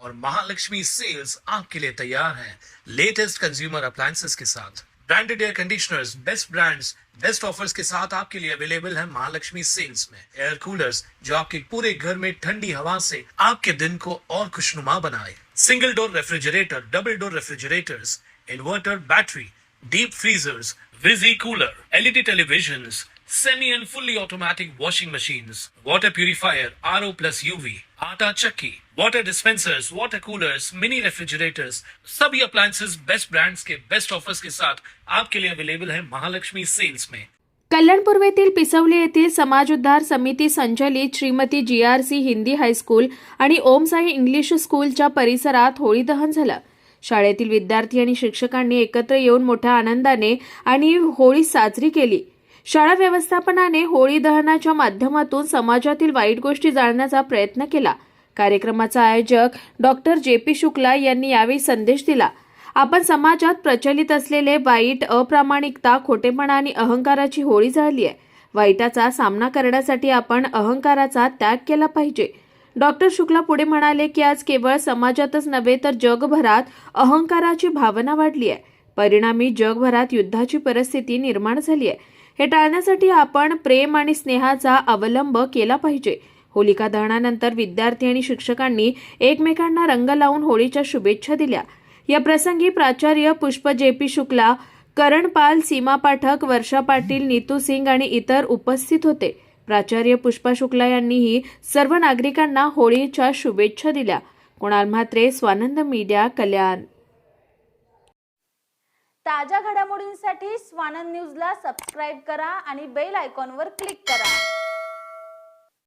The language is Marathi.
और महालक्ष्मी सेल्स आपके लिए तैयार है लेटेस्ट कंज्यूमर अप्लायंसेस के साथ। Branded air conditioners, best brands, best offers के साथ आपके लिए अवेलेबल है महालक्ष्मी सेल्स में। एयर कूलर्स जो आपके पूरे घर में ठंडी हवा से आपके दिन को और खुशनुमा बनाए। Single door refrigerator, double door refrigerators, inverter battery, deep freezers, विजी cooler, LED televisions, semi and fully automatic washing machines, water purifier, RO plus UV, आटा चक्की, water dispensers, water coolers, mini refrigerators, सभी appliances बेस्ट ब्रांड्स के बेस्ट ऑफर्स के साथ आपके लिए अवेलेबल है महालक्ष्मी सेल्स में। कल्याण पूर्वेतील पिसवली येथील समाज उद्धार समिती संचलित श्रीमती GRC हिंदी हायस्कूल आणि ओम साई इंग्लिश स्कूलच्या परिसरात होळी दहन झालं। शाळेतील विद्यार्थी आणि शिक्षकांनी एकत्र येऊन मोठ्या आनंदाने आणि होळी साजरी केली। शाळा व्यवस्थापनाने होळी दहनाच्या माध्यमातून समाजातील वाईट गोष्टी जाळण्याचा प्रयत्न केला। कार्यक्रमाचा आयोजक डॉक्टर JP शुक्ला यांनी यावेळी संदेश दिला। आपण समाजात प्रचलित असलेले वाईट, अप्रामाणिकता, खोटेपणा आणि अहंकाराची होळी जाळली आहे। वाईटाचा सामना करण्यासाठी आपण अहंकाराचा त्याग केला पाहिजे। डॉक्टर शुक्ला पुढे म्हणाले की आज केवळ समाजातच नव्हे तर जगभरात अहंकाराची भावना वाढली आहे। परिणामी जगभरात युद्धाची परिस्थिती निर्माण झाली आहे। हे टाळण्यासाठी आपण प्रेम आणि स्नेहाचा अवलंब केला पाहिजे। होलिका दहनानंतर विद्यार्थी आणि शिक्षकांनी एकमेकांना रंग लावून होळीच्या शुभेच्छा दिल्या। या प्रसंगी प्राचार्य पुष्प JP शुक्ला, करण पाल, सीमा पाठक, वर्षा पाटील, नीतू सिंग आणि इतर उपस्थित होते। प्राचार्य पुष्पा शुक्ला यांनीही सर्व नागरिकांना होळीच्या शुभेच्छा दिल्या। कुणाल म्हात्रे, स्वानंद मीडिया, कल्याण। ताज्या घडामोडींसाठी स्वानंद न्यूजला सबस्क्राइब करा आणि बेल आयकॉनवर क्लिक करा।